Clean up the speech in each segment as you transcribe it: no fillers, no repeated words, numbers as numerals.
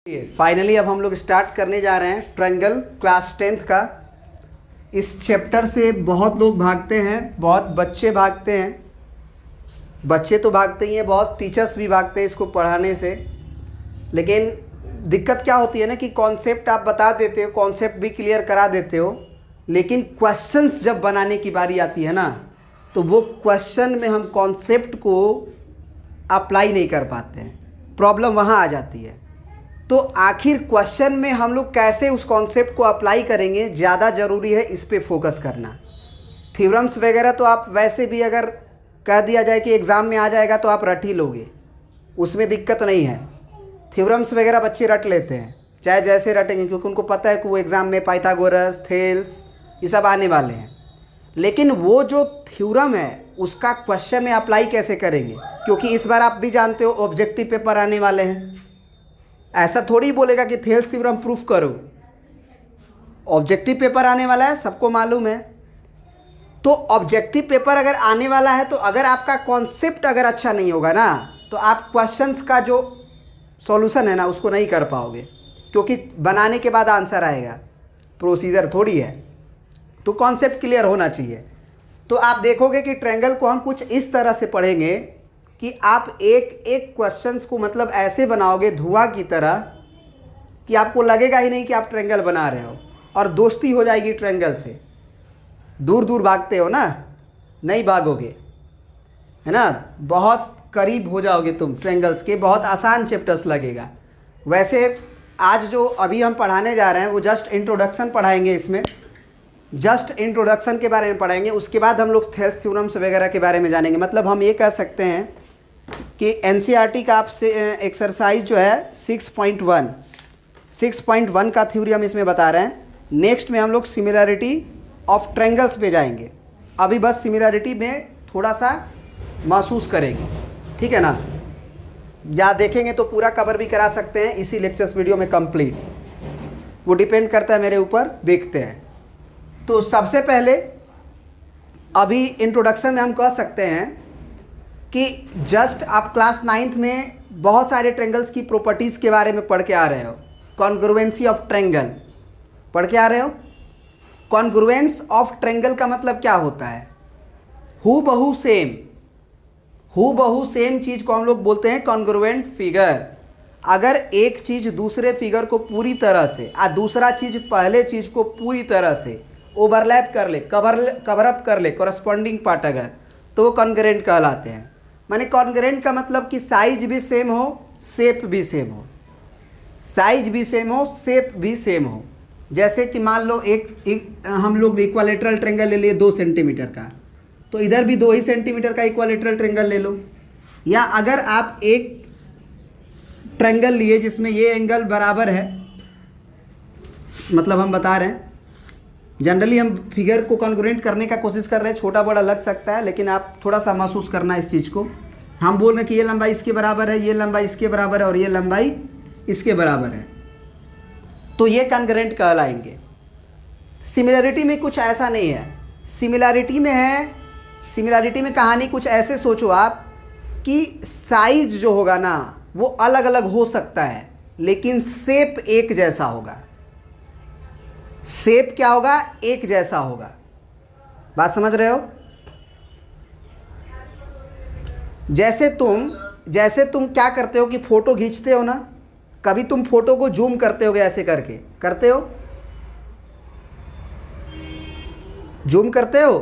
Finally अब हम लोग स्टार्ट करने जा रहे हैं ट्रायंगल क्लास 10th का। इस चैप्टर से बहुत लोग भागते हैं, बहुत बच्चे भागते हैं। बच्चे तो भागते ही हैं, बहुत टीचर्स भी भागते हैं इसको पढ़ाने से। लेकिन दिक्कत क्या होती है ना कि कॉन्सेप्ट आप बता देते हो, कॉन्सेप्ट भी क्लियर करा देते हो, लेकिन क्वेश्चंस जब बनाने की बारी आती है ना, तो वो क्वेश्चन में हम कॉन्सेप्ट को अप्लाई नहीं कर पाते हैं। प्रॉब्लम वहाँ आ जाती है। तो आखिर क्वेश्चन में हम लोग कैसे उस कॉन्सेप्ट को अप्लाई करेंगे, ज़्यादा ज़रूरी है इस पे फोकस करना। थ्योरम्स वगैरह तो आप वैसे भी अगर कह दिया जाए कि एग्ज़ाम में आ जाएगा तो आप रट ही लोगे, उसमें दिक्कत नहीं है। थ्योरम्स वगैरह बच्चे रट लेते हैं, चाहे जैसे रटेंगे, क्योंकि उनको पता है कि वो एग्ज़ाम में पाइथागोरस, थेल्स ये सब आने वाले हैं। लेकिन वो जो थ्योरम है उसका क्वेश्चन में अप्लाई कैसे करेंगे, क्योंकि इस बार आप भी जानते हो ऑब्जेक्टिव पेपर आने वाले हैं। ऐसा थोड़ी बोलेगा कि थेल्स थ्योरम प्रूफ करो, ऑब्जेक्टिव पेपर आने वाला है, सबको मालूम है। तो ऑब्जेक्टिव पेपर अगर आने वाला है तो अगर आपका कॉन्सेप्ट अगर अच्छा नहीं होगा ना, तो आप क्वेश्चंस का जो सॉल्यूशन है ना उसको नहीं कर पाओगे, क्योंकि बनाने के बाद आंसर आएगा, प्रोसीजर थोड़ी है। तो कॉन्सेप्ट क्लियर होना चाहिए। तो आप देखोगे कि ट्रायंगल को हम कुछ इस तरह से पढ़ेंगे कि आप एक एक क्वेश्चंस को मतलब ऐसे बनाओगे धुआं की तरह कि आपको लगेगा ही नहीं कि आप ट्रायंगल बना रहे हो, और दोस्ती हो जाएगी ट्रायंगल से। दूर दूर भागते हो ना, नहीं भागोगे, है ना, बहुत करीब हो जाओगे तुम ट्रायंगल्स के। बहुत आसान चैप्टर्स लगेगा। वैसे आज जो अभी हम पढ़ाने जा रहे हैं वो जस्ट इंट्रोडक्शन पढ़ाएंगे, इसमें जस्ट इंट्रोडक्शन के बारे में पढ़ाएंगे। उसके बाद हम लोग थेल्स थ्योरम्स वगैरह के बारे में जानेंगे। मतलब हम ये कह सकते हैं कि एनसीईआरटी का आपसे एक्सरसाइज जो है 6.1 का थ्योरी हम इसमें बता रहे हैं। नेक्स्ट में हम लोग सिमिलरिटी ऑफ ट्रायंगल्स पे जाएंगे। अभी बस सिमिलरिटी में थोड़ा सा महसूस करेंगे, ठीक है ना। या देखेंगे तो पूरा कवर भी करा सकते हैं इसी लेक्चर्स वीडियो में कंप्लीट, वो डिपेंड करता है मेरे ऊपर, देखते हैं। तो सबसे पहले अभी इंट्रोडक्शन में हम कह सकते हैं कि जस्ट आप क्लास 9th में बहुत सारे ट्रायंगल्स की प्रॉपर्टीज़ के बारे में पढ़ के आ रहे हो। कॉन्ग्रुएंसी ऑफ ट्रायंगल पढ़ के आ रहे हो। कॉन्ग्रुएंस ऑफ ट्रायंगल का मतलब क्या होता है? हूबहू सेम चीज़ को हम लोग बोलते हैं कॉन्ग्रुएंट फिगर। अगर एक चीज़ दूसरे फिगर को पूरी तरह से और दूसरा चीज़ पहले चीज़ को पूरी तरह से ओवरलैप कर ले, कवर अप कर ले कॉरस्पॉन्डिंग पार्ट अगर, तो वो कॉन्ग्रुएंट कहलाते हैं। माने कॉन्ग्रुएंट का मतलब कि साइज भी सेम हो, शेप भी सेम हो, साइज भी सेम हो, शेप भी सेम हो। जैसे कि मान लो एक हम लोग इक्विलैटरल ट्रायंगल ले लिए 2 सेंटीमीटर का, तो इधर भी 2 ही सेंटीमीटर का इक्विलैटरल ट्रायंगल ले लो। या अगर आप एक ट्रायंगल लिए जिसमें ये एंगल बराबर है, मतलब हम बता रहे हैं, जनरली हम फिगर को कॉन्ग्रुएंट करने का कोशिश कर रहे हैं, छोटा बड़ा लग सकता है, लेकिन आप थोड़ा सा महसूस करना इस चीज़ को। हम बोल रहे हैं कि ये लंबाई इसके बराबर है, ये लंबाई इसके बराबर है, और ये लंबाई इसके बराबर है, तो ये कॉन्ग्रुएंट कहलाएंगे। सिमिलरिटी में कुछ ऐसा नहीं है। सिमिलरिटी में कहानी कुछ ऐसे सोचो आप कि साइज जो होगा ना वो अलग अलग हो सकता है, लेकिन शेप एक जैसा होगा। शेप क्या होगा? एक जैसा होगा। बात समझ रहे हो? जैसे तुम क्या करते हो कि फ़ोटो खींचते हो ना, कभी तुम फोटो को जूम करते होगे, ऐसे करके करते हो, जूम करते हो,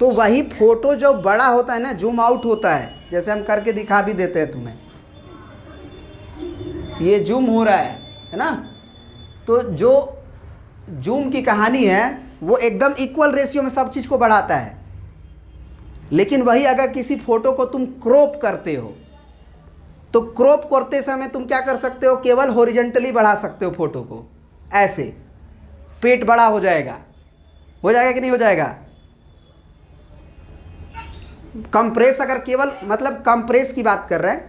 तो वही फोटो जो बड़ा होता है ना, जूम आउट होता है, जैसे हम करके दिखा भी देते हैं तुम्हें, ये जूम हो रहा है ना। तो जो जूम की कहानी है वो एकदम इक्वल रेशियो में सब चीज़ को बढ़ाता है। लेकिन वही अगर किसी फोटो को तुम क्रॉप करते हो, तो क्रॉप करते समय तुम क्या कर सकते हो? केवल हॉरिजॉन्टली बढ़ा सकते हो फोटो को, ऐसे पेट बड़ा हो जाएगा कि नहीं हो जाएगा? कंप्रेस अगर केवल, मतलब कंप्रेस की बात कर रहे हैं,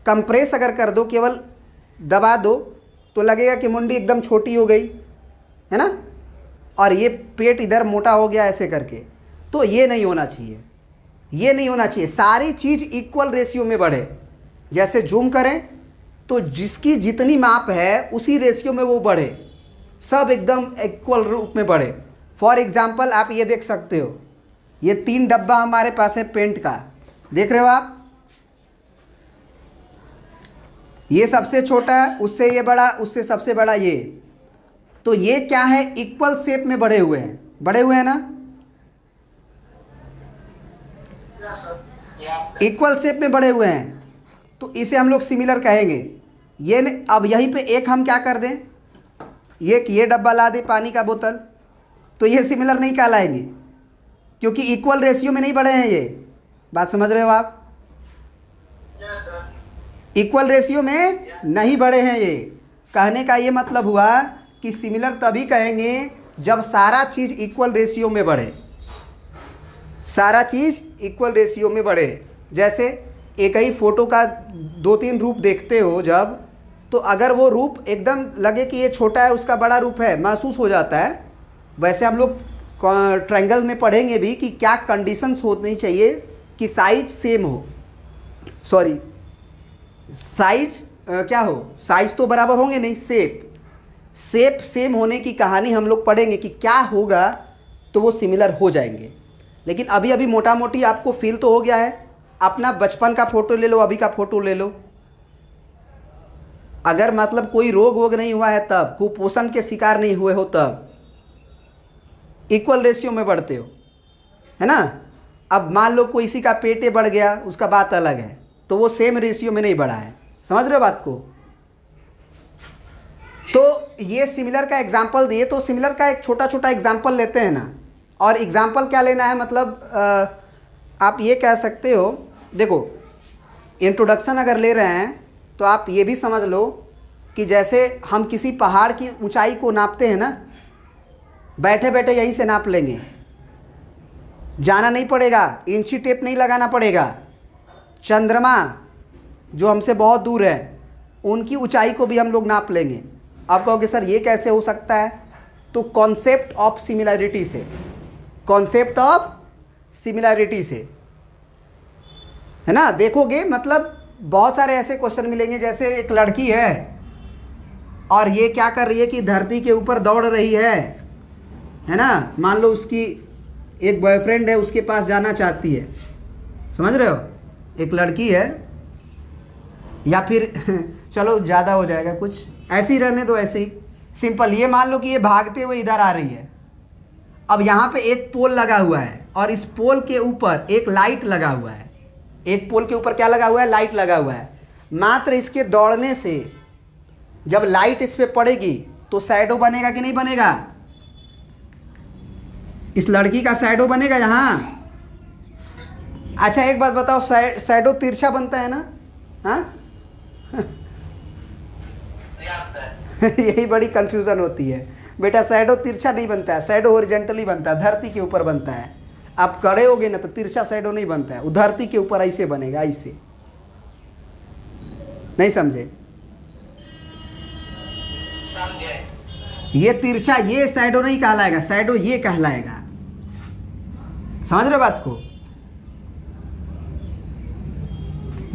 कंप्रेस अगर कर दो, केवल दबा दो, तो लगेगा कि मुंडी एकदम छोटी हो गई, है ना, और ये पेट इधर मोटा हो गया ऐसे करके। तो ये नहीं होना चाहिए, ये नहीं होना चाहिए। सारी चीज़ इक्वल रेशियो में बढ़े। जैसे जूम करें तो जिसकी जितनी माप है उसी रेशियो में वो बढ़े, सब एकदम इक्वल रूप में बढ़े। फॉर एग्जांपल आप ये देख सकते हो, ये 3 डब्बा हमारे पास है पेंट का, देख रहे हो आप, ये सबसे छोटा है, उससे ये बड़ा, उससे सबसे बड़ा ये। तो ये क्या है, इक्वल शेप में बढ़े हुए हैं, बढ़े हुए हैं ना, इक्वल शेप में बढ़े हुए हैं, तो इसे हम लोग सिमिलर कहेंगे। ये अब यहीं पे एक हम क्या कर दें, ये डब्बा ला दे पानी का बोतल, तो ये सिमिलर नहीं कहलाएंगे क्योंकि इक्वल रेशियो में नहीं बढ़े हैं। ये बात समझ रहे हो आप, इक्वल रेशियो में नहीं बढ़े हैं। ये कहने का ये मतलब हुआ कि सिमिलर तभी कहेंगे जब सारा चीज़ इक्वल रेशियो में बढ़े, सारा चीज़ इक्वल रेशियो में बढ़े। जैसे एक ही फ़ोटो का 2-3 रूप देखते हो जब, तो अगर वो रूप एकदम लगे कि ये छोटा है उसका बड़ा रूप है, महसूस हो जाता है। वैसे हम लोग ट्रायंगल में पढ़ेंगे भी कि क्या कंडीशंस होनी चाहिए कि साइज सेम हो, सॉरी साइज क्या हो, साइज तो बराबर होंगे नहीं, शेप सेम होने की कहानी हम लोग पढ़ेंगे कि क्या होगा तो वो सिमिलर हो जाएंगे। लेकिन अभी अभी मोटा मोटी आपको फील तो हो गया है। अपना बचपन का फ़ोटो ले लो, अभी का फ़ोटो ले लो, अगर मतलब कोई रोग वोग नहीं हुआ है तब, कुपोषण के शिकार नहीं हुए हो तब, इक्वल रेशियो में बढ़ते हो, है ना। अब मान लो कोई किसी का पेटे बढ़ गया, उसका बात अलग है, तो वो सेम रेशियो में नहीं बढ़ा है। समझ रहे हो बात को। तो ये सिमिलर का एग्जाम्पल दिए, तो सिमिलर का एक छोटा छोटा एग्जाम्पल लेते हैं ना। और एग्जाम्पल क्या लेना है, मतलब आप ये कह सकते हो, देखो इंट्रोडक्शन अगर ले रहे हैं तो आप ये भी समझ लो कि जैसे हम किसी पहाड़ की ऊंचाई को नापते हैं ना, बैठे बैठे यहीं से नाप लेंगे, जाना नहीं पड़ेगा, इंची टेप नहीं लगाना पड़ेगा। चंद्रमा जो हमसे बहुत दूर है उनकी ऊंचाई को भी हम लोग नाप लेंगे। आप कहोगे सर ये कैसे हो सकता है, तो कॉन्सेप्ट ऑफ सिमिलैरिटी से, कॉन्सेप्ट ऑफ सिमिलैरिटी से, है ना। देखोगे मतलब बहुत सारे ऐसे क्वेश्चन मिलेंगे, जैसे एक लड़की है और ये क्या कर रही है कि धरती के ऊपर दौड़ रही है ना। मान लो उसकी एक बॉयफ्रेंड है, उसके पास जाना चाहती है, समझ रहे हो, एक लड़की है, या फिर चलो ज़्यादा हो जाएगा, कुछ ऐसे ही रहने दो, ऐसे ही सिंपल। ये मान लो कि ये भागते हुए इधर आ रही है। अब यहाँ पे एक पोल लगा हुआ है और इस पोल के ऊपर एक लाइट लगा हुआ है। एक पोल के ऊपर क्या लगा हुआ है, लाइट लगा हुआ है। मात्र इसके दौड़ने से जब लाइट इस पे पड़ेगी तो शैडो बनेगा कि नहीं बनेगा, इस लड़की का शैडो बनेगा यहाँ। अच्छा एक बात बताओ, शैडो तिरछा बनता है ना, हाँ यही बड़ी कंफ्यूजन होती है बेटा, शैडो तिरछा नहीं बनता है, शैडो हॉरिजॉन्टली बनता है, धरती के ऊपर बनता है। आप खड़े होगे ना तो तिरछा शैडो नहीं बनता है, वो धरती के ऊपर ऐसे बनेगा, ऐसे। नहीं समझे, ये तिरछा, ये शैडो नहीं कहलाएगा, शैडो ये कहलाएगा। समझ रहे बात को।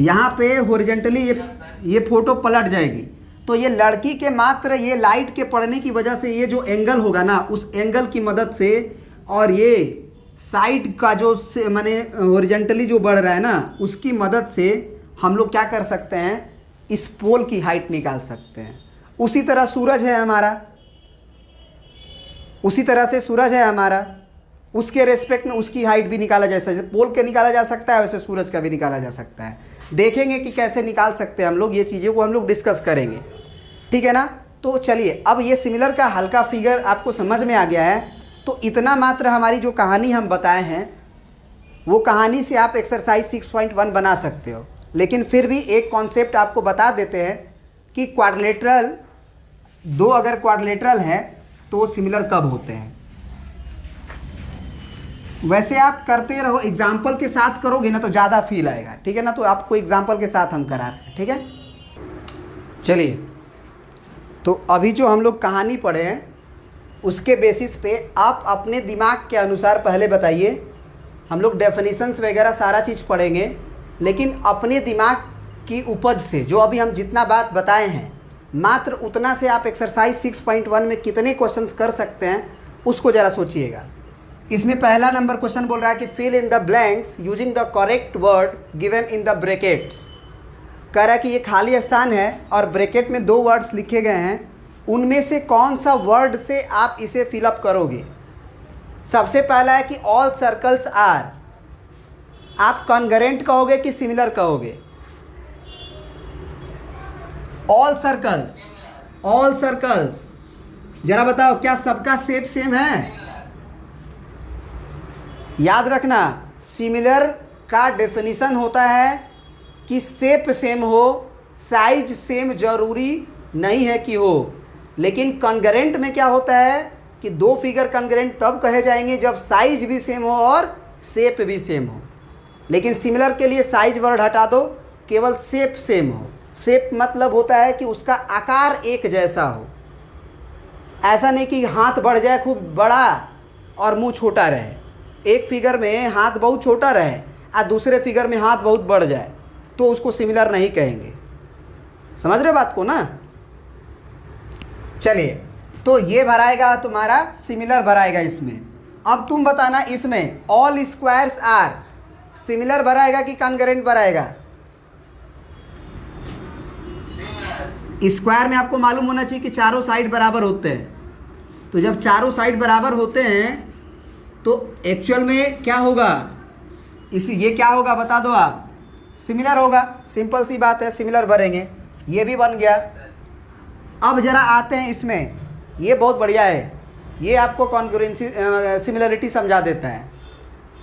यहाँ पे हॉरिजॉन्टली ये फोटो पलट जाएगी, तो ये लड़की के मात्र ये लाइट के पड़ने की वजह से ये जो एंगल होगा ना, उस एंगल की मदद से, और ये साइड का जो माने हॉरिजॉन्टली जो बढ़ रहा है ना, उसकी मदद से हम लोग क्या कर सकते हैं, इस पोल की हाइट निकाल सकते हैं। उसी तरह सूरज है हमारा, उसी तरह से सूरज है हमारा, उसके रेस्पेक्ट में उसकी हाइट भी निकाला जा सकता है। पोल के निकाला जा सकता है, वैसे सूरज का भी निकाला जा सकता है। देखेंगे कि कैसे निकाल सकते हैं हम लोग, ये चीज़ों को हम लोग डिस्कस करेंगे, ठीक है ना। तो चलिए, अब ये सिमिलर का हल्का फिगर आपको समझ में आ गया है। तो इतना मात्र हमारी जो कहानी हम बताए हैं, वो कहानी से आप एक्सरसाइज 6.1 बना सकते हो। लेकिन फिर भी एक कॉन्सेप्ट आपको बता देते हैं कि क्वाड्रिलेटरल, दो अगर क्वाड्रिलेटरल है तो वो सिमिलर कब होते हैं। वैसे आप करते रहो, एग्जाम्पल के साथ करोगे ना तो ज़्यादा फील आएगा, ठीक है ना। तो आपको एग्जाम्पल के साथ हम करा रहे हैं, ठीक है। चलिए, तो अभी जो हम लोग कहानी पढ़े हैं उसके बेसिस पे आप अपने दिमाग के अनुसार पहले बताइए। हम लोग डेफिनेशंस वगैरह सारा चीज़ पढ़ेंगे, लेकिन अपने दिमाग की उपज से, जो अभी हम जितना बात बताए हैं मात्र उतना से आप एक्सरसाइज 6.1 में कितने क्वेश्चंस कर सकते हैं उसको ज़रा सोचिएगा। इसमें पहला नंबर क्वेश्चन बोल रहा है कि fill in the blanks using the correct word given in the brackets. कह रहा है कि ये खाली स्थान है और ब्रैकेट में 2 वर्ड्स लिखे गए हैं, उनमें से कौन सा वर्ड से आप इसे फिलअप करोगे। सबसे पहला है कि ऑल सर्कल्स आर, आप कॉन्ग्रुएंट कहोगे कि सिमिलर कहोगे। ऑल सर्कल्स जरा बताओ क्या सबका शेप सेम है। याद रखना सिमिलर का डेफिनेशन होता है कि शेप सेम हो, साइज सेम जरूरी नहीं है कि हो। लेकिन कॉन्ग्रुएंट में क्या होता है कि 2 फिगर कॉन्ग्रुएंट तब कहे जाएंगे जब साइज भी सेम हो और शेप भी सेम हो। लेकिन सिमिलर के लिए साइज वर्ड हटा दो, केवल शेप सेम हो। शेप मतलब होता है कि उसका आकार एक जैसा हो, ऐसा नहीं कि हाथ बढ़ जाए खूब बड़ा और मुंह छोटा रहे। एक फिगर में हाथ बहुत छोटा रहे और दूसरे फिगर में हाथ बहुत बढ़ जाए तो उसको सिमिलर नहीं कहेंगे। समझ रहे बात को ना। चलिए, तो ये भराएगा तुम्हारा सिमिलर भराएगा इसमें। अब तुम बताना इसमें ऑल स्क्वायर्स आर सिमिलर भराएगा कि कॉन्ग्रुएंट भराएगा। स्क्वायर में आपको मालूम होना चाहिए कि चारों साइड बराबर होते हैं। तो जब चारों साइड बराबर होते हैं तो एक्चुअल में क्या होगा, ये क्या होगा बता दो आप। सिमिलर होगा, सिंपल सी बात है, सिमिलर भरेंगे। ये भी बन गया। अब ज़रा आते हैं इसमें, ये बहुत बढ़िया है, ये आपको कॉन्ग्रुएंसी सिमिलरिटी समझा देता है।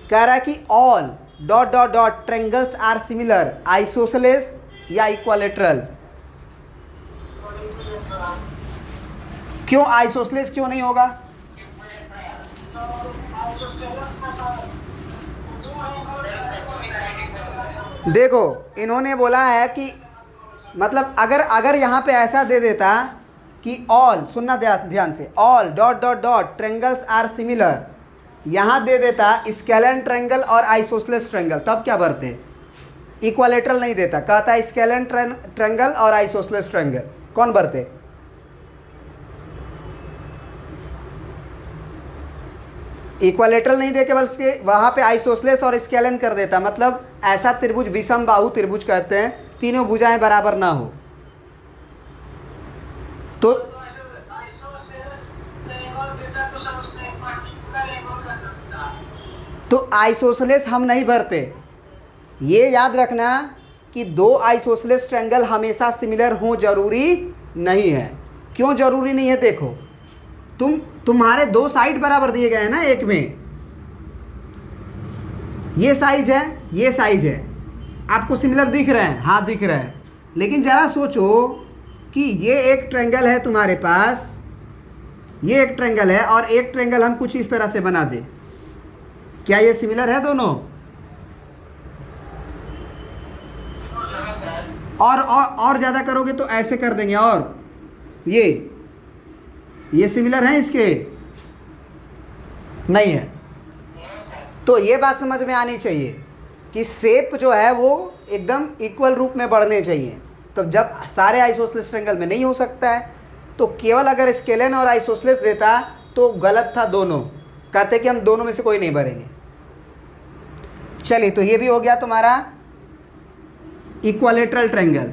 कह रहा है कि all dot dot dot triangles are similar, isosceles या इक्विलैटरल। क्यों आइसोसेलेस क्यों नहीं होगा? देखो इन्होंने बोला है कि मतलब अगर यहाँ पे ऐसा दे देता कि ऑल, सुनना ध्यान से, all dot dot dot triangles are similar, यहाँ दे देता स्केलेन ट्रायंगल और आइसोसेलेस ट्रायंगल, तब क्या भरते? इक्विलैटरल नहीं देता, कहता स्केलेन ट्रायंगल और आइसोसेलेस ट्रायंगल। कौन भरते? इक्विलैटरल नहीं दे के बल्कि वहाँ पे आइसोसेलेस और स्केलेन कर देता। मतलब ऐसा त्रिभुज, विषम बाहु त्रिभुज कहते हैं, तीनों भुजाएं बराबर ना हो। तो आइसोसेलेस हम नहीं भरते। ये याद रखना कि 2 आइसोसेलेस ट्रायंगल हमेशा सिमिलर हो जरूरी नहीं है। क्यों जरूरी नहीं है? देखो तुम्हारे 2 साइड बराबर दिए गए हैं ना, एक में ये साइज है, ये साइज है, आपको सिमिलर दिख रहे हैं? हाँ दिख रहा है। लेकिन ज़रा सोचो कि ये एक ट्रायंगल है तुम्हारे पास, ये एक ट्रायंगल है और एक ट्रायंगल हम कुछ इस तरह से बना दें, क्या ये सिमिलर है दोनों? और ज़्यादा करोगे तो ऐसे कर देंगे, और ये सिमिलर हैं इसके? नहीं है। तो ये बात समझ में आनी चाहिए कि शेप जो है वो एकदम इक्वल रूप में बढ़ने चाहिए। तो जब सारे आइसोसेलेस ट्रायंगल में नहीं हो सकता है तो केवल अगर स्केलेन और आइसोसेलेस देता तो गलत था दोनों, कहते कि हम दोनों में से कोई नहीं भरेंगे। चलिए, तो ये भी हो गया तुम्हारा इक्विलैटरल ट्रायंगल।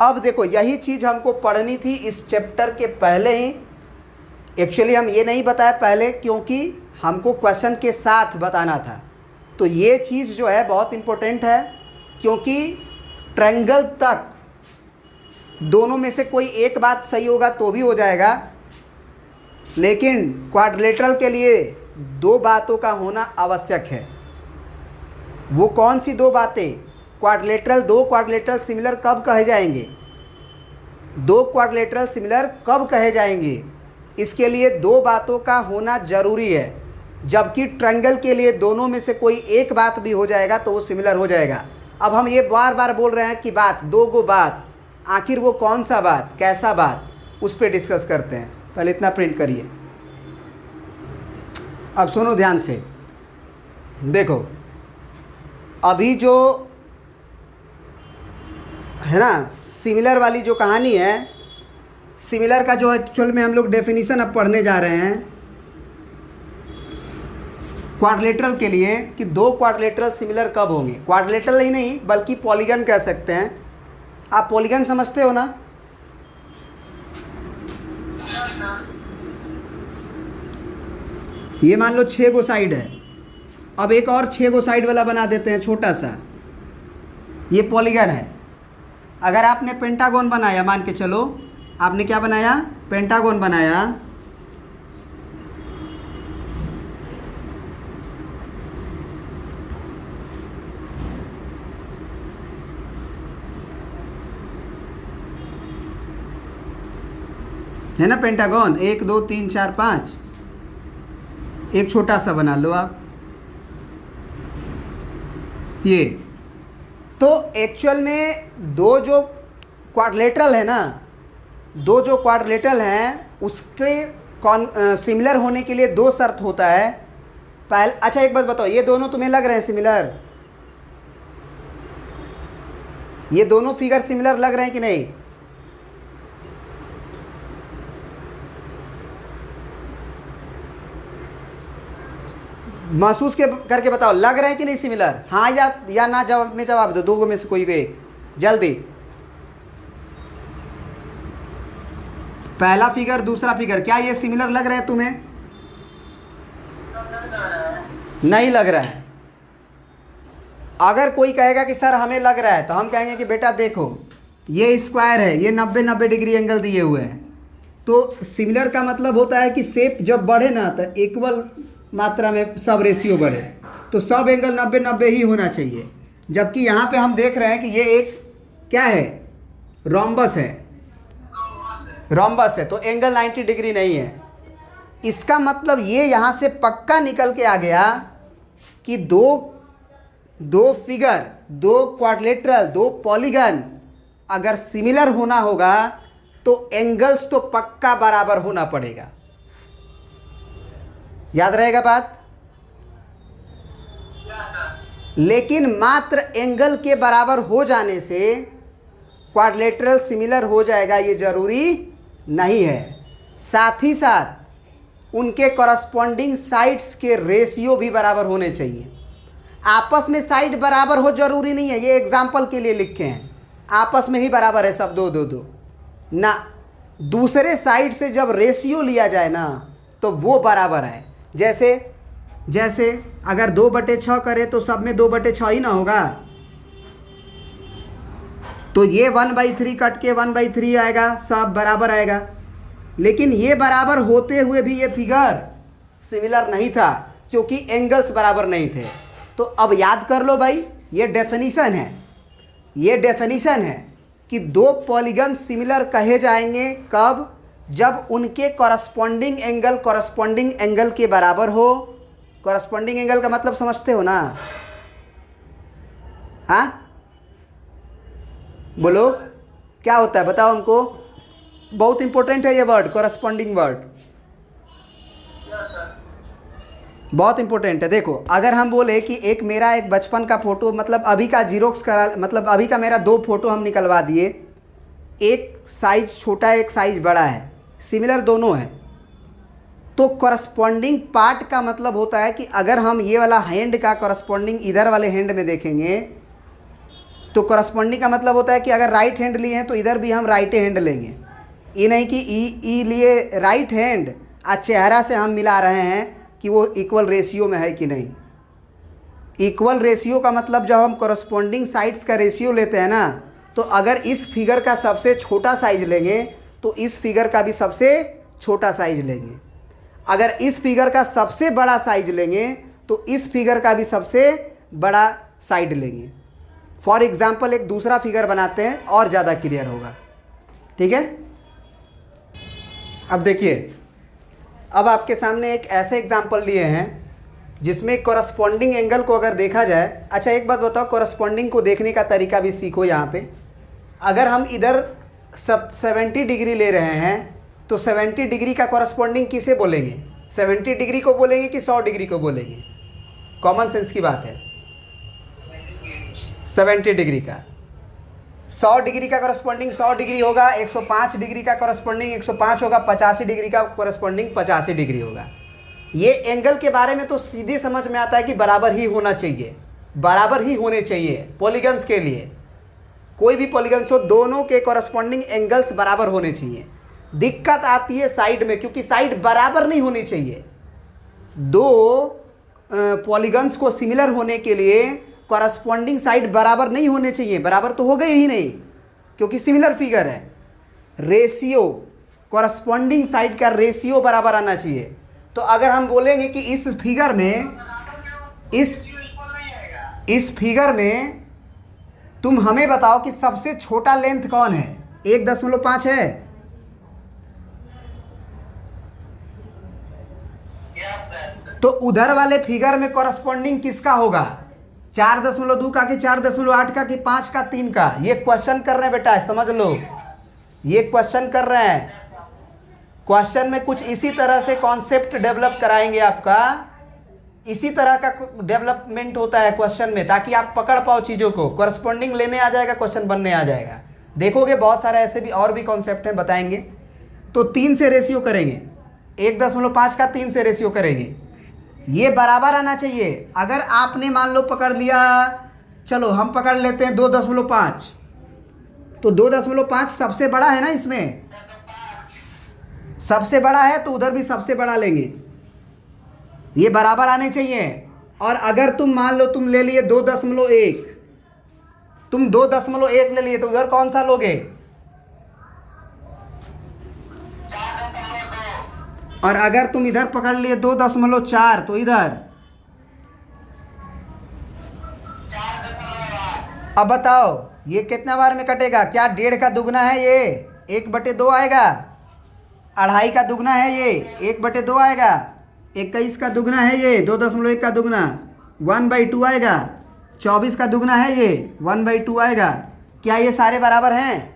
अब देखो यही चीज़ हमको पढ़नी थी इस चैप्टर के पहले ही। एक्चुअली हम ये नहीं बताया पहले क्योंकि हमको क्वेश्चन के साथ बताना था। तो ये चीज़ जो है बहुत इम्पोर्टेंट है, क्योंकि ट्रायंगल तक दोनों में से कोई एक बात सही होगा तो भी हो जाएगा, लेकिन क्वाड्रिलेटरल के लिए 2 बातों का होना आवश्यक है। वो कौन सी 2 बातें? दो क्वाड्रिलेटरल सिमिलर कब कहे जाएंगे? 2 क्वाड्रिलेटरल सिमिलर कब कहे जाएंगे? इसके लिए 2 बातों का होना जरूरी है। जबकि ट्रायंगल के लिए दोनों में से कोई एक बात भी हो जाएगा तो वो सिमिलर हो जाएगा। अब हम ये बार बार बोल रहे हैं कि बात, 2 गो बात, आखिर वो कौन सा बात, कैसा बात, उस पर डिस्कस करते हैं। पहले इतना प्रिंट करिए। अब सुनो ध्यान से, देखो अभी जो है ना, सिमिलर वाली जो कहानी है, सिमिलर का जो एक्चुअल में हम लोग डेफिनेशन अब पढ़ने जा रहे हैं क्वाड्रिलेटरल के लिए, कि दो क्वाड्रिलेटरल सिमिलर कब होंगे। क्वाड्रिलेटरल ही नहीं बल्कि पॉलीगन कह सकते हैं। आप पॉलीगन समझते हो ना? ये मान लो 6 गो साइड है, अब एक और 6 गो साइड वाला बना देते हैं छोटा सा, ये पॉलीगन है। अगर आपने पेंटागन बनाया, मान के चलो आपने क्या बनाया, पेंटागन बनाया, है ना पेंटागन, 1 2 3 4 5, एक छोटा सा बना लो आप ये। तो एक्चुअल में दो जो क्वाड्रिलेटरल है ना, दो जो क्वाड्रिलेटरल हैं उसके सिमिलर होने के लिए दो शर्त होता है। अच्छा एक बात बताओ, ये दोनों तुम्हें लग रहे हैं सिमिलर? ये दोनों फिगर सिमिलर लग रहे हैं कि नहीं? महसूस के करके बताओ, लग रहे हैं कि नहीं सिमिलर? हाँ या ना जवाब में जवाब दो, दो में से कोई एक जल्दी। पहला फिगर दूसरा फिगर, क्या ये सिमिलर लग रहे हैं तुम्हें? नहीं लग रहा है। अगर कोई कहेगा कि सर हमें लग रहा है, तो हम कहेंगे कि बेटा देखो ये स्क्वायर है, ये 90-90 डिग्री एंगल दिए हुए हैं। तो सिमिलर का मतलब होता है कि शेप जब बढ़े ना तो इक्वल मात्रा में सब रेशियो बढ़े, तो सब एंगल 90-90 ही होना चाहिए। जबकि यहाँ पे हम देख रहे हैं कि ये एक क्या है, रोम्बस है, रोम्बस है, तो एंगल 90 डिग्री नहीं है। इसका मतलब ये यहाँ से पक्का निकल के आ गया कि दो फिगर, दो क्वाड्रिलेटरल, दो पॉलीगन अगर सिमिलर होना होगा तो एंगल्स तो पक्का बराबर होना पड़ेगा। याद रहेगा बात? लेकिन मात्र एंगल के बराबर हो जाने से क्वाड्रिलेटरल सिमिलर हो जाएगा ये जरूरी नहीं है। साथ ही साथ उनके कॉरस्पॉन्डिंग साइड्स के रेशियो भी बराबर होने चाहिए। आपस में साइड बराबर हो जरूरी नहीं है, ये एग्जाम्पल के लिए लिखे हैं, आपस में ही बराबर है सब, दो दो दो ना, दूसरे साइड से जब रेशियो लिया जाए ना तो वो बराबर है। जैसे अगर 2/6 करे तो सब में 2/6 ही ना होगा, तो ये 1/3 कट के 1/3 आएगा, सब बराबर आएगा। लेकिन ये बराबर होते हुए भी ये फिगर सिमिलर नहीं था क्योंकि एंगल्स बराबर नहीं थे। तो अब याद कर लो भाई, ये डेफिनीशन है, ये डेफिनीशन है कि दो पॉलीगन सिमिलर कहे जाएंगे कब? जब उनके कॉरस्पॉन्डिंग एंगल के बराबर हो। कॉरस्पॉन्डिंग एंगल का मतलब समझते हो ना? हाँ बोलो क्या होता है, बताओ हमको। बहुत इंपॉर्टेंट है ये वर्ड, कॉरस्पॉन्डिंग वर्ड बहुत इंपॉर्टेंट है। देखो अगर हम बोले कि एक बचपन का फ़ोटो, मतलब अभी का जीरोक्स करा, मतलब अभी का मेरा 2 फोटो हम निकलवा दिए, एक साइज़ छोटा है एक साइज़ बड़ा है, सिमिलर दोनों है, तो कॉरस्पॉन्डिंग पार्ट का मतलब होता है कि अगर हम ये वाला हैंड का कॉरस्पॉन्डिंग इधर वाले हैंड में देखेंगे तो कॉरस्पॉन्डिंग का मतलब होता है कि अगर राइट हैंड लिए हैं तो इधर भी हम राइट हैंड लेंगे। ये नहीं कि ई लिए राइट हैंड और चेहरा से हम मिला रहे हैं कि वो इक्वल रेशियो में है कि नहीं। इक्वल रेशियो का मतलब जब हम कॉरस्पॉन्डिंग साइड्स का रेशियो लेते हैं ना, तो अगर इस फिगर का सबसे छोटा साइज लेंगे तो इस फिगर का भी सबसे छोटा साइज लेंगे। अगर इस फिगर का सबसे बड़ा साइज लेंगे तो इस फिगर का भी सबसे बड़ा साइड लेंगे। फॉर एग्जाम्पल एक दूसरा फिगर बनाते हैं और ज़्यादा क्लियर होगा, ठीक है। अब देखिए, अब आपके सामने एक ऐसे एग्जाम्पल लिए हैं जिसमें कॉरस्पॉन्डिंग एंगल को अगर देखा जाए। अच्छा एक बात बताओ, कॉरस्पॉन्डिंग को देखने का तरीका भी सीखो। यहाँ पे अगर हम इधर 70 डिग्री ले रहे हैं तो 70 डिग्री का कॉरस्पॉन्डिंग किसे बोलेंगे? 70 डिग्री को बोलेंगे कि 100 डिग्री को बोलेंगे? कॉमन सेंस की बात है, 70 डिग्री का। 100 डिग्री का करस्पॉन्डिंग 100 डिग्री होगा, 105 डिग्री का करस्पॉन्डिंग 105 होगा, 85 डिग्री का करस्पॉन्डिंग 85 डिग्री होगा। ये एंगल के बारे में तो सीधे समझ में आता है कि बराबर ही होना चाहिए, बराबर ही होने चाहिए पॉलीगन्स के लिए। कोई भी पॉलीगन्स हो, दोनों के कॉरस्पॉन्डिंग एंगल्स बराबर होने चाहिए। दिक्कत आती है साइड में, क्योंकि साइड बराबर नहीं होनी चाहिए। दो पॉलीगन्स को सिमिलर होने के लिए कॉरस्पॉन्डिंग साइड बराबर नहीं होने चाहिए। बराबर तो हो गए ही नहीं, क्योंकि सिमिलर फिगर है। रेशियो, कॉरस्पॉन्डिंग साइड का रेशियो बराबर आना चाहिए। तो अगर हम बोलेंगे कि इस फिगर में इस फिगर में तुम हमें बताओ कि सबसे छोटा लेंथ कौन है? 1.5 है। तो उधर वाले फिगर में कॉरस्पॉन्डिंग किसका होगा? 4.2 का कि 4.8 का कि 5 का 3 का? ये क्वेश्चन कर रहे हैं बेटा, समझ लो, ये क्वेश्चन कर रहे हैं। क्वेश्चन में कुछ इसी तरह से कॉन्सेप्ट डेवलप कराएंगे आपका, इसी तरह का डेवलपमेंट होता है क्वेश्चन में, ताकि आप पकड़ पाओ चीज़ों को। कॉरस्पॉन्डिंग लेने आ जाएगा, क्वेश्चन बनने आ जाएगा। देखोगे बहुत सारे ऐसे भी और भी कॉन्सेप्ट हैं, बताएंगे। तो 3 से रेशियो करेंगे, 1.5 का 3 से रेशियो करेंगे, ये बराबर आना चाहिए। अगर आपने मान लो पकड़ लिया, चलो हम पकड़ लेते हैं 2.5, तो 2.5 सबसे बड़ा है ना, इसमें सबसे बड़ा है, तो उधर भी सबसे बड़ा लेंगे। ये बराबर आने चाहिए। और अगर तुम मान लो तुम ले लिए 2.1, तुम 2.1 ले लिए, तो उधर कौन सा लोगे? और अगर तुम इधर पकड़ लिए 2.4, तो इधर अब बताओ ये कितना बार में कटेगा? क्या 1.5 का दुगना है ये? 1/2 आएगा। 2.5 का दुगना है ये, 1/2 आएगा। 21 का दुगना है ये, 2.1 का दुगना 1/2 आएगा। 24 का दुगना है ये, 1/2 आएगा। क्या ये सारे बराबर हैं?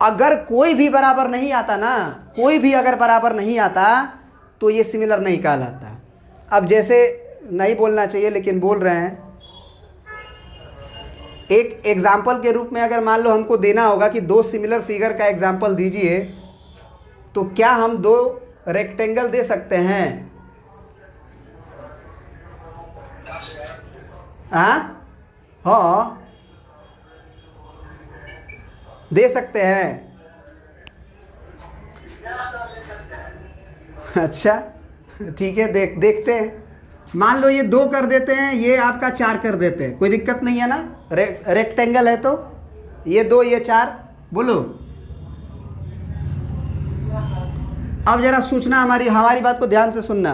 अगर कोई भी बराबर नहीं आता ना, कोई भी अगर बराबर नहीं आता, तो ये सिमिलर नहीं कहलाता। अब जैसे नहीं बोलना चाहिए लेकिन बोल रहे हैं, एक एग्जाम्पल के रूप में अगर मान लो हमको देना होगा कि 2 सिमिलर फिगर का एग्जाम्पल दीजिए, तो क्या हम 2 रेक्टेंगल दे सकते हैं? हाँ, दे सकते हैं। अच्छा ठीक है, देखते हैं। मान लो ये 2 कर देते हैं, ये आपका 4 कर देते हैं, कोई दिक्कत नहीं है ना? रेक्टेंगल है तो ये 2 ये 4, बोलो। अब जरा सोचना, हमारी बात को ध्यान से सुनना।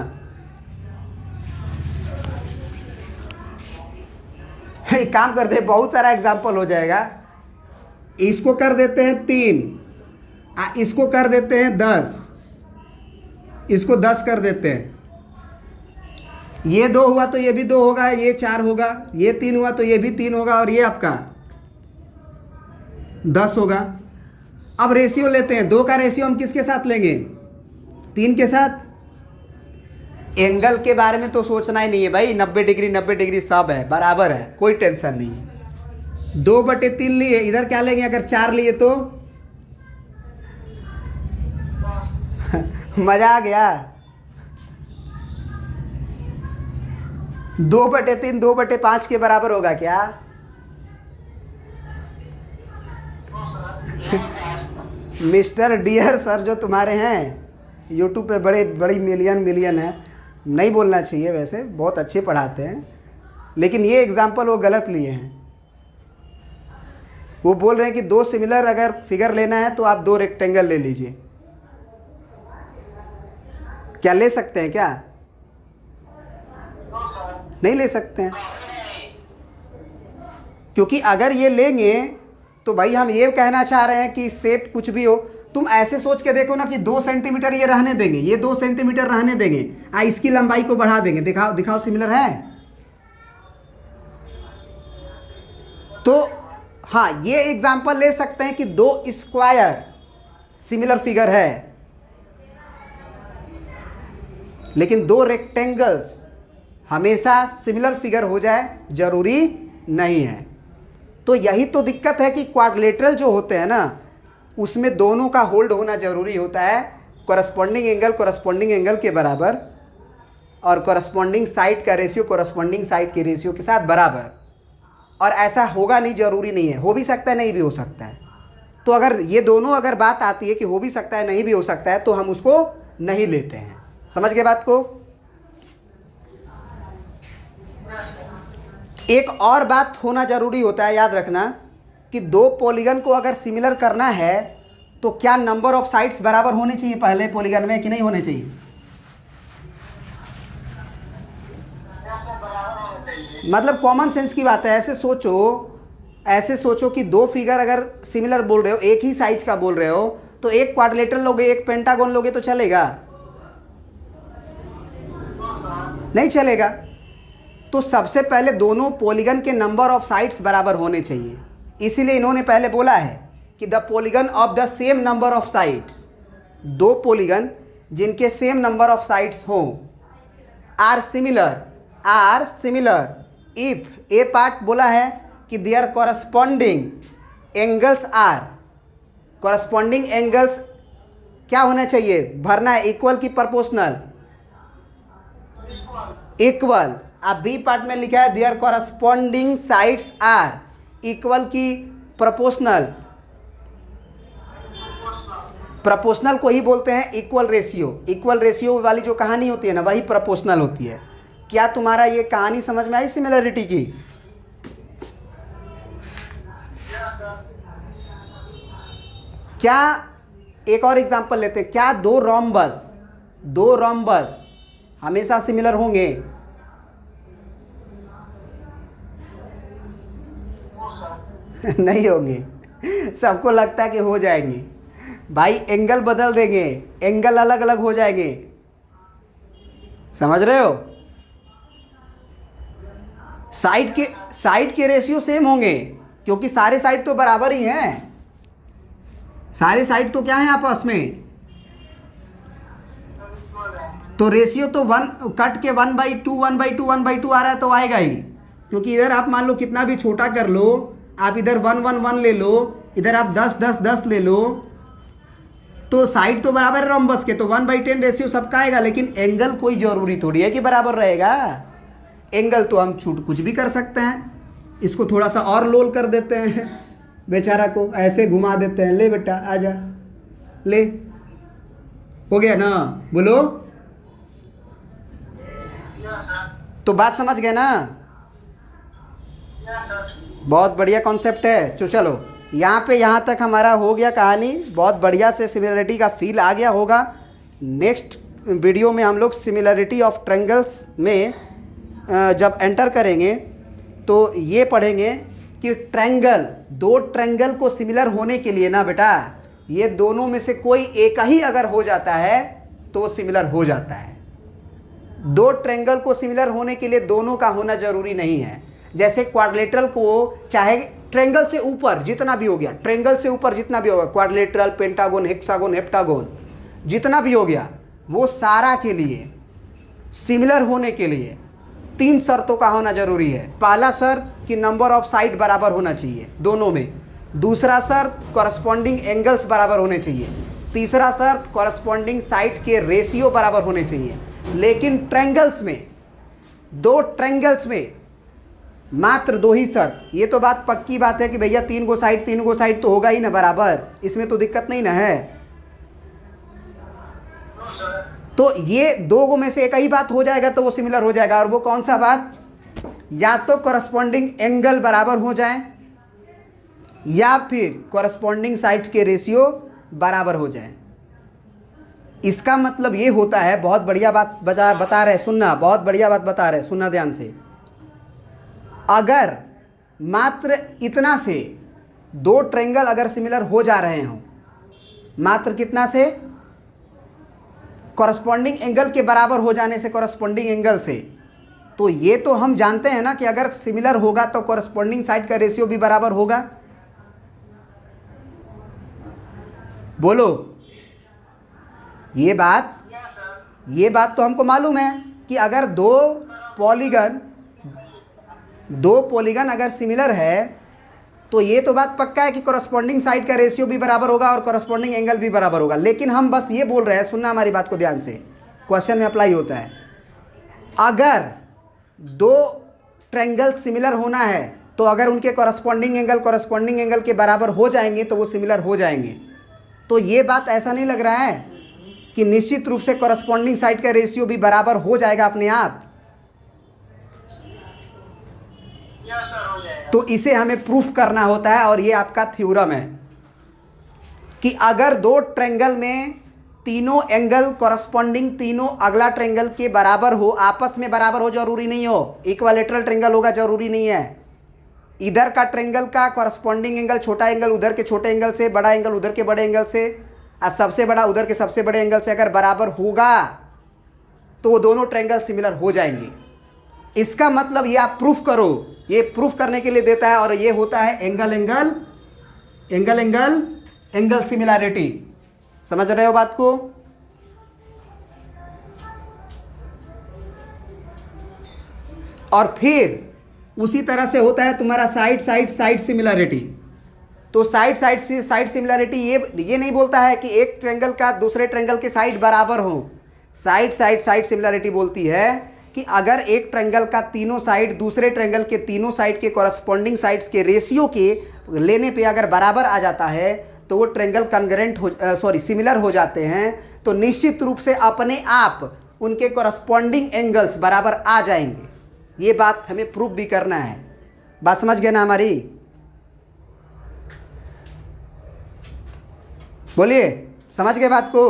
एक काम करते हैं, बहुत सारा एग्जाम्पल हो जाएगा। इसको कर देते हैं 3, इसको कर देते हैं 10, इसको 10 कर देते हैं। ये 2 हुआ तो ये भी 2 होगा, ये 4 होगा, ये 3 हुआ तो ये भी 3 होगा, और ये आपका 10 होगा। अब रेशियो लेते हैं, 2 का रेशियो हम किसके साथ लेंगे? 3 के साथ। एंगल के बारे में तो सोचना ही नहीं है भाई, 90 डिग्री 90 डिग्री सब है, बराबर है, कोई टेंशन नहीं है। 2/3 लिए, इधर क्या लेंगे? अगर 4 लिए तो मजा आ गया। 2/3 2/5 के बराबर होगा क्या? मिस्टर डियर सर जो तुम्हारे हैं यूट्यूब पे, बड़ी मिलियन है, नहीं बोलना चाहिए, वैसे बहुत अच्छे पढ़ाते हैं, लेकिन ये एग्जाम्पल वो गलत लिए हैं। वो बोल रहे हैं कि 2 सिमिलर अगर फिगर लेना है तो आप 2 रेक्टेंगल ले लीजिए। क्या ले सकते हैं क्या? नहीं ले सकते हैं, क्योंकि अगर ये लेंगे तो भाई हम ये कहना चाह रहे हैं कि शेप कुछ भी हो, तुम ऐसे सोच के देखो ना कि 2 सेंटीमीटर ये रहने देंगे, ये 2 सेंटीमीटर रहने देंगे, इसकी लंबाई को बढ़ा देंगे, दिखाओ सिमिलर है? तो हाँ, ये एग्जाम्पल ले सकते हैं कि 2 स्क्वायर सिमिलर फिगर है, लेकिन 2 रेक्टेंगल्स हमेशा सिमिलर फिगर हो जाए जरूरी नहीं है। तो यही तो दिक्कत है कि क्वाड्रिलेटरल जो होते हैं ना, उसमें दोनों का होल्ड होना जरूरी होता है, कोरस्पॉन्डिंग एंगल के बराबर, और कोरस्पॉन्डिंग साइड का रेशियो कोरस्पॉन्डिंग साइड के रेशियो के साथ बराबर। और ऐसा होगा नहीं, जरूरी नहीं है, हो भी सकता है नहीं भी हो सकता है। तो अगर ये दोनों अगर बात आती है कि हो भी सकता है नहीं भी हो सकता है, तो हम उसको नहीं लेते हैं। समझ गए बात को? एक और बात होना जरूरी होता है, याद रखना कि दो पॉलीगन को अगर सिमिलर करना है तो क्या नंबर ऑफ साइड्स बराबर होने चाहिए पहले पॉलीगन में कि नहीं होने चाहिए? मतलब कॉमन सेंस की बात है। ऐसे सोचो कि दो फिगर अगर सिमिलर बोल रहे हो, एक ही साइज का बोल रहे हो, तो एक क्वाड्रिलेटरल लोगे एक पेंटागन लोगे तो चलेगा? नहीं चलेगा। तो सबसे पहले दोनों पॉलीगन के नंबर ऑफ साइड्स बराबर होने चाहिए। इसीलिए इन्होंने पहले बोला है कि the polygon of the same number of sides, दो पॉलीगन जिनके सेम नंबर ऑफ साइड्स हों, are similar if a part बोला है कि there corresponding angles are, corresponding angles क्या होना चाहिए, भरना है इक्वल की प्रोपोर्शनल? इक्वल। अब बी पार्ट में लिखा है there corresponding sides are equal की प्रोपोर्शनल। प्रोपोर्शनल को ही बोलते हैं इक्वल रेशियो। इक्वल रेशियो वाली जो कहानी होती है ना, वही प्रोपोर्शनल होती है। क्या तुम्हारा ये कहानी समझ में आई सिमिलरिटी की? क्या एक और एग्जांपल लेते हैं, क्या दो रोम्बस हमेशा सिमिलर होंगे? नहीं होंगे। सबको लगता है कि हो जाएंगे। भाई एंगल बदल देंगे, एंगल अलग अलग हो जाएंगे। समझ रहे हो? साइड के रेशियो सेम होंगे, क्योंकि सारे साइड तो बराबर ही हैं। सारे साइड तो क्या है आपस में? तो रेशियो तो कट के 1/2 आ रहा है तो आएगा ही। क्योंकि इधर आप मान लो कितना भी छोटा कर लो, आप इधर 1 ले लो, इधर आप 10 ले लो, तो साइड तो बराबर है रोम्बस के, तो 1/10 रेशियो सबका आएगा। लेकिन एंगल कोई जरूरी थोड़ी है कि बराबर रहेगा। एंगल तो हम कुछ भी कर सकते हैं। इसको थोड़ा सा और लोल कर देते हैं, बेचारा को ऐसे घुमा देते हैं। ले बेटा आजा, ले, हो गया ना? बोलो। तो बात समझ गए ना? बहुत बढ़िया कॉन्सेप्ट है। तो चलो यहाँ तक हमारा हो गया कहानी। बहुत बढ़िया से सिमिलरिटी का फील आ गया होगा। नेक्स्ट वीडियो में हम लोग सिमिलरिटी ऑफ ट्रायंगल्स में जब एंटर करेंगे तो ये पढ़ेंगे कि दो ट्रायंगल को सिमिलर होने के लिए ना बेटा, ये दोनों में से कोई एक ही अगर हो जाता है तो वो सिमिलर हो जाता है। दो ट्रायंगल को सिमिलर होने के लिए दोनों का होना जरूरी नहीं है। जैसे क्वाड्रिलेटरल को चाहे ट्रायंगल से ऊपर जितना भी हो गया, ट्रायंगल से ऊपर जितना भी होगा, क्वाड्रिलेटरल, पेंटागन, हेक्सागन, हेप्टागन, जितना भी हो गया, वो सारा के लिए सिमिलर होने के लिए 3 शर्तों का होना जरूरी है। पहला शर्त कि नंबर ऑफ साइड बराबर होना चाहिए दोनों में। दूसरा शर्त कॉरस्पॉन्डिंग एंगल्स बराबर होने चाहिए। तीसरा शर्त कॉरस्पॉन्डिंग साइड के रेशियो बराबर होने चाहिए। लेकिन ट्रायंगल्स में, दो ट्रायंगल्स में मात्र 2 ही शर्त। ये तो बात पक्की बात है कि भैया 3 गो साइड तो होगा ही ना बराबर, इसमें तो दिक्कत नहीं ना है। तो ये 2 गो में से एक ही बात हो जाएगा तो वो सिमिलर हो जाएगा। और वो कौन सा बात? या तो कॉरस्पॉन्डिंग एंगल बराबर हो जाए या फिर कॉरस्पॉन्डिंग साइड्स के रेशियो बराबर हो जाए। इसका मतलब ये होता है, बहुत बढ़िया बात बता रहे, सुनना, बहुत बढ़िया बात बता रहे, सुनना ध्यान से। अगर मात्र इतना से 2 ट्रायंगल अगर सिमिलर हो जा रहे हों, मात्र कितना से? कॉरस्पॉन्डिंग एंगल के बराबर हो जाने से, कॉरस्पॉन्डिंग एंगल से, तो ये तो हम जानते हैं ना कि अगर सिमिलर होगा तो कॉरस्पॉन्डिंग साइड का रेशियो भी बराबर होगा। बोलो, ये बात तो हमको मालूम है कि अगर दो पॉलीगन अगर सिमिलर है तो ये तो बात पक्का है कि कॉरस्पॉन्डिंग साइड का रेशियो भी बराबर होगा और कॉरस्पॉन्डिंग एंगल भी बराबर होगा। लेकिन हम बस ये बोल रहे हैं, सुनना हमारी बात को ध्यान से, क्वेश्चन में अप्लाई होता है। अगर दो ट्रायंगल सिमिलर होना है तो अगर उनके कॉरस्पॉन्डिंग एंगल के बराबर हो जाएंगे तो वो सिमिलर हो जाएंगे। तो ये बात ऐसा नहीं लग रहा है कि निश्चित रूप से कॉरस्पॉन्डिंग साइड का रेशियो भी बराबर हो जाएगा अपने आप। तो इसे हमें प्रूफ करना होता है और ये आपका थ्योरम है कि अगर दो ट्रायंगल में तीनों एंगल कॉरस्पॉन्डिंग तीनों अगला ट्रायंगल के बराबर हो, आपस में बराबर हो जरूरी नहीं हो, इक्विलैटरल ट्रायंगल होगा जरूरी नहीं है। इधर का ट्रायंगल का कॉरस्पॉन्डिंग एंगल, छोटा एंगल उधर के छोटे एंगल से, बड़ा एंगल उधर के बड़े एंगल से और सबसे बड़ा उधर के सबसे बड़े एंगल से अगर बराबर होगा तो वो दोनों ट्रायंगल सिमिलर हो जाएंगे। इसका मतलब ये आप प्रूफ करो, ये प्रूफ करने के लिए देता है और ये होता है एंगल सिमिलैरिटी। समझ रहे हो बात को? और फिर उसी तरह से होता है तुम्हारा साइड सिमिलैरिटी। तो साइड सिमिलैरिटी ये नहीं बोलता है कि एक ट्रायंगल का दूसरे ट्रायंगल के साइड बराबर हो। साइड सिमिलैरिटी बोलती है कि अगर एक ट्रायंगल का तीनों साइड दूसरे ट्रायंगल के तीनों साइड के कॉरस्पॉन्डिंग साइड्स के रेशियो के लेने पे अगर बराबर आ जाता है तो वो ट्रायंगल सिमिलर हो जाते हैं। तो निश्चित रूप से अपने आप उनके कॉरस्पॉन्डिंग एंगल्स बराबर आ जाएंगे। ये बात हमें प्रूफ भी करना है। बात समझ गए ना हमारी? बोलिए, समझ गए बात को?